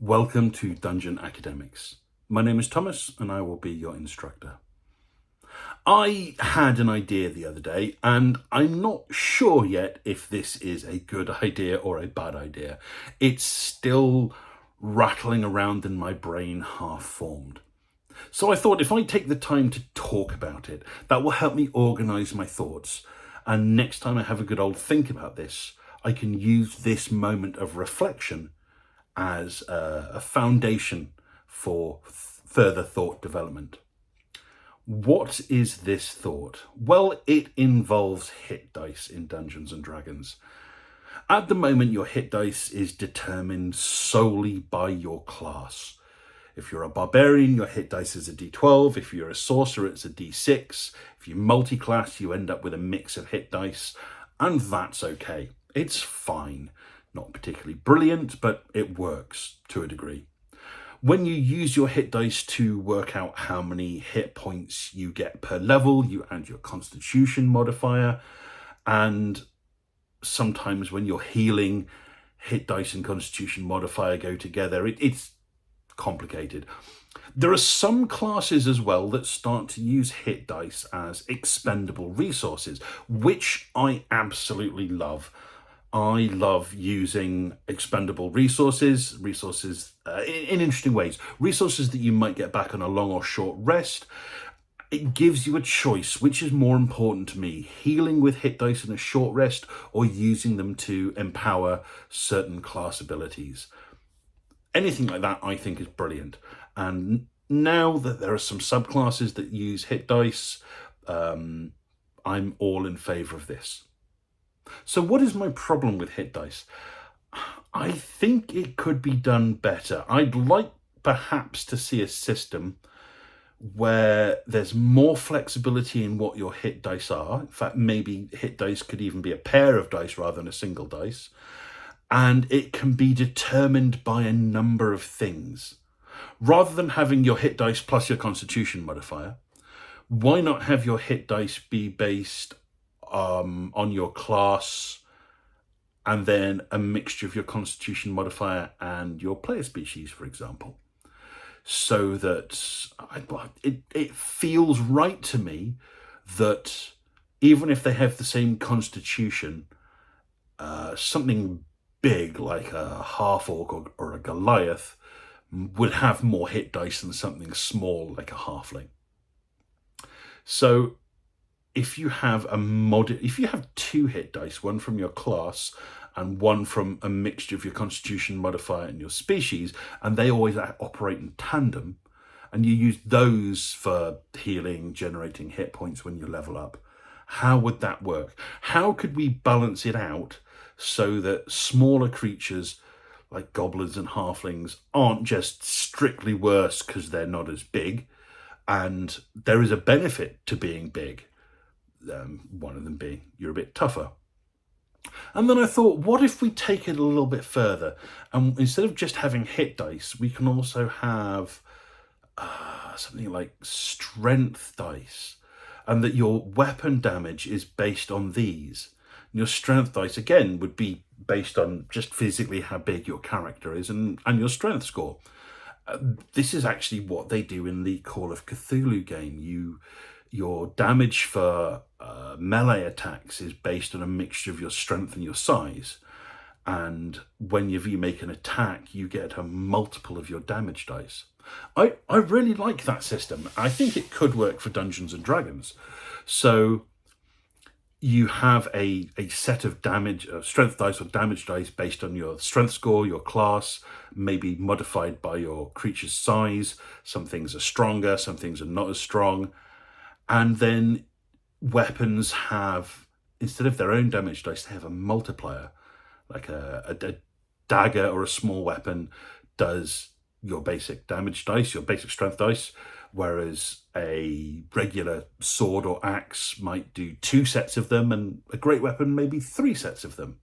Welcome to Dungeon Academics. My name is Thomas and I will be your instructor. I had an idea the other day and I'm not sure yet if this is a good idea or a bad idea. It's still rattling around in my brain half formed. So I thought if I take the time to talk about it, that will help me organize my thoughts. And next time I have a good old think about this, I can use this moment of reflection as a foundation for further thought development. What is this thought? Well, it involves hit dice in Dungeons and Dragons. At the moment, your hit dice is determined solely by your class. If you're a barbarian, your hit dice is a d12. If you're a sorcerer, it's a d6. If you multi-class, you end up with a mix of hit dice, and that's okay. It's fine. Not particularly brilliant, but it works to a degree. When you use your hit dice to work out how many hit points you get per level, you add your constitution modifier, and sometimes when you're healing, hit dice and constitution modifier go together. It's complicated. There are some classes as well that start to use hit dice as expendable resources, which I absolutely love. I love using expendable resources in interesting ways. Resources that you might get back on a long or short rest. It gives you a choice. Which is more important to me? Healing with hit dice in a short rest or using them to empower certain class abilities? Anything like that I think is brilliant. And now that there are some subclasses that use hit dice, I'm all in favor of this. So what is my problem with hit dice? I think it could be done better. I'd like perhaps to see a system where there's more flexibility in what your hit dice are. In fact, maybe hit dice could even be a pair of dice rather than a single dice. And it can be determined by a number of things. Rather than having your hit dice plus your constitution modifier, why not have your hit dice be based on your class and then a mixture of your constitution modifier and your player species, for example, so that it feels right to me that even if they have the same constitution, something big like a half orc or a Goliath would have more hit dice than something small like a halfling. So if you have if you have two hit dice, one from your class and one from a mixture of your constitution modifier and your species, and they always operate in tandem, and you use those for healing, generating hit points when you level up, how would that work? How could we balance it out so that smaller creatures like goblins and halflings aren't just strictly worse because they're not as big, and there is a benefit to being big? One of them being you're a bit tougher. And then I thought, what if we take it a little bit further? And instead of just having hit dice, we can also have something like strength dice, and that your weapon damage is based on these. And your strength dice, again, would be based on just physically how big your character is and your strength score. This is actually what they do in the Call of Cthulhu game. Your damage for melee attacks is based on a mixture of your strength and your size. And when you make an attack, you get a multiple of your damage dice. I really like that system. I think it could work for Dungeons and Dragons. So you have a set of strength dice or damage dice based on your strength score, your class, maybe modified by your creature's size. Some things are stronger, some things are not as strong. And then weapons have, instead of their own damage dice, they have a multiplier. Like a dagger or a small weapon does your basic damage dice, your basic strength dice, whereas a regular sword or axe might do 2 sets of them, and a great weapon maybe 3 sets of them.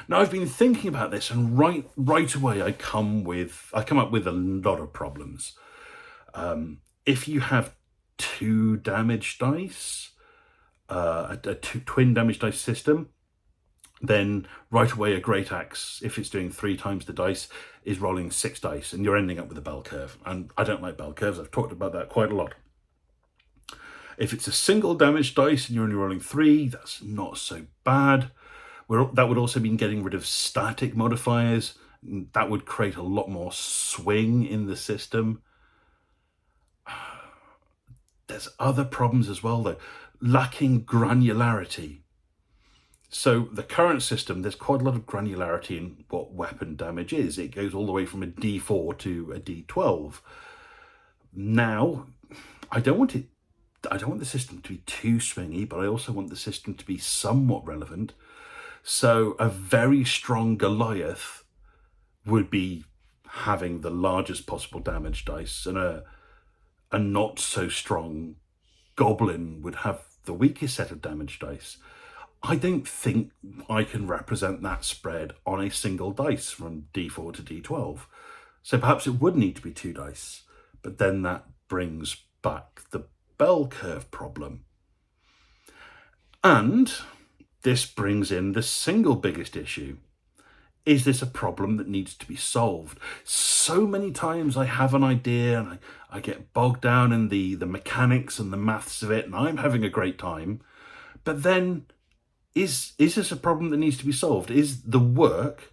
Now, I've been thinking about this, and right away I come up with a lot of problems. If you have 2 damage dice, a twin damage dice system, then right away a great axe, if it's doing 3 times the dice, is rolling 6 dice, and you're ending up with a bell curve. And I don't like bell curves. I've talked about that quite a lot. If it's a single damage dice and you're only rolling 3, that's not so bad. That would also mean getting rid of static modifiers. That would create a lot more swing in the system. There's other problems as well, though. Lacking granularity. So the current system, there's quite a lot of granularity in what weapon damage is. It goes all the way from a D4 to a D12. Now, I don't want the system to be too swingy, but I also want the system to be somewhat relevant. So a very strong Goliath would be having the largest possible damage dice, and a not so strong Goblin would have the weakest set of damage dice. I don't think I can represent that spread on a single dice from D4 to D12. So perhaps it would need to be 2 dice, but then that brings back the bell curve problem. And this brings in the single biggest issue. Is this a problem that needs to be solved? So many times I have an idea and I get bogged down in the mechanics and the maths of it, and I'm having a great time. But then, is this a problem that needs to be solved? Is the work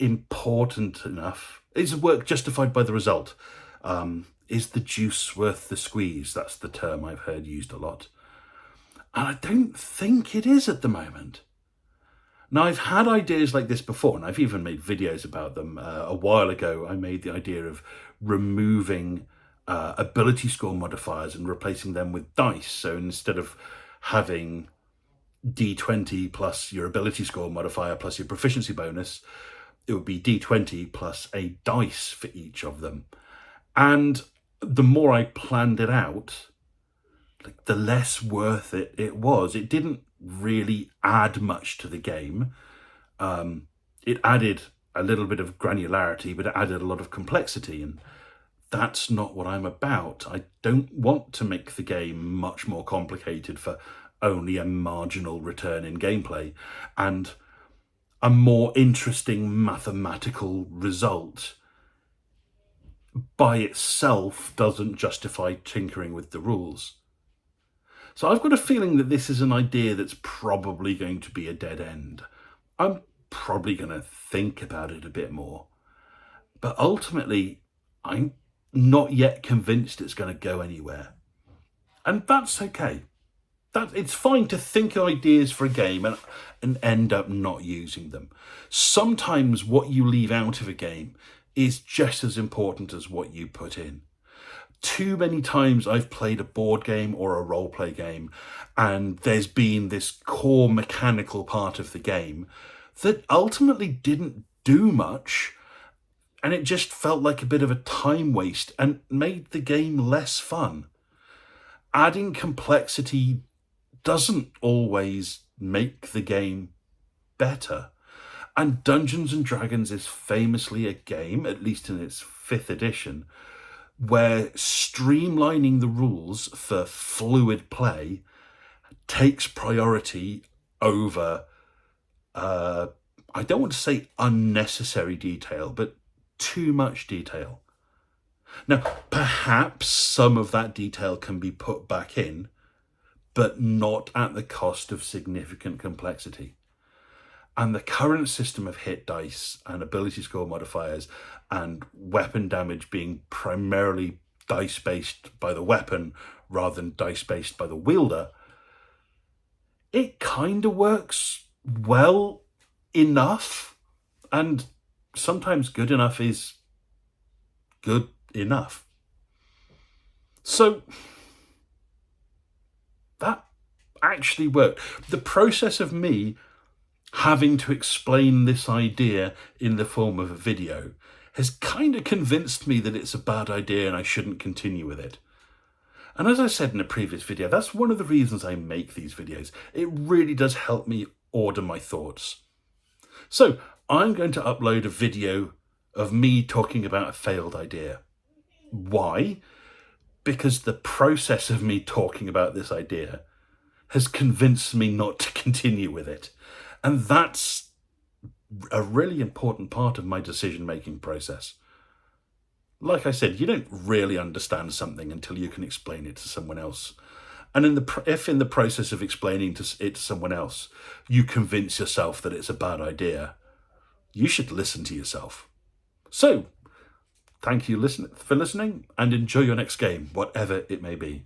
important enough? Is the work justified by the result? Is the juice worth the squeeze? That's the term I've heard used a lot. And I don't think it is at the moment. Now, I've had ideas like this before, and I've even made videos about them. A while ago, I made the idea of removing ability score modifiers and replacing them with dice. So instead of having D20 plus your ability score modifier plus your proficiency bonus, it would be D20 plus a dice for each of them. And the more I planned it out, the less worth it was. It didn't really add much to the game. It added a little bit of granularity, but it added a lot of complexity, and that's not what I'm about. I don't want to make the game much more complicated for only a marginal return in gameplay and a more interesting mathematical result by itself doesn't justify tinkering with the rules. So I've got a feeling that this is an idea that's probably going to be a dead end. I'm probably going to think about it a bit more. But ultimately, I'm not yet convinced it's going to go anywhere. And that's okay. It's fine to think of ideas for a game and end up not using them. Sometimes what you leave out of a game is just as important as what you put in. Too many times I've played a board game or a role-play game, and there's been this core mechanical part of the game that ultimately didn't do much, and it just felt like a bit of a time waste and made the game less fun. Adding complexity doesn't always make the game better. And Dungeons and Dragons is famously a game, at least in its 5th edition, where streamlining the rules for fluid play takes priority over, I don't want to say unnecessary detail, but too much detail. Now, perhaps some of that detail can be put back in, but not at the cost of significant complexity. And the current system of hit dice and ability score modifiers and weapon damage being primarily dice-based by the weapon rather than dice-based by the wielder, it kind of works well enough, and sometimes good enough is good enough. So that actually worked. The process of me having to explain this idea in the form of a video has kind of convinced me that it's a bad idea and I shouldn't continue with it. And as I said in a previous video, that's one of the reasons I make these videos. It really does help me order my thoughts. So I'm going to upload a video of me talking about a failed idea. Why? Because the process of me talking about this idea has convinced me not to continue with it. And that's a really important part of my decision-making process. Like I said, you don't really understand something until you can explain it to someone else. And if in the process of explaining it to someone else, you convince yourself that it's a bad idea, you should listen to yourself. So, thank you for listening, and enjoy your next game, whatever it may be.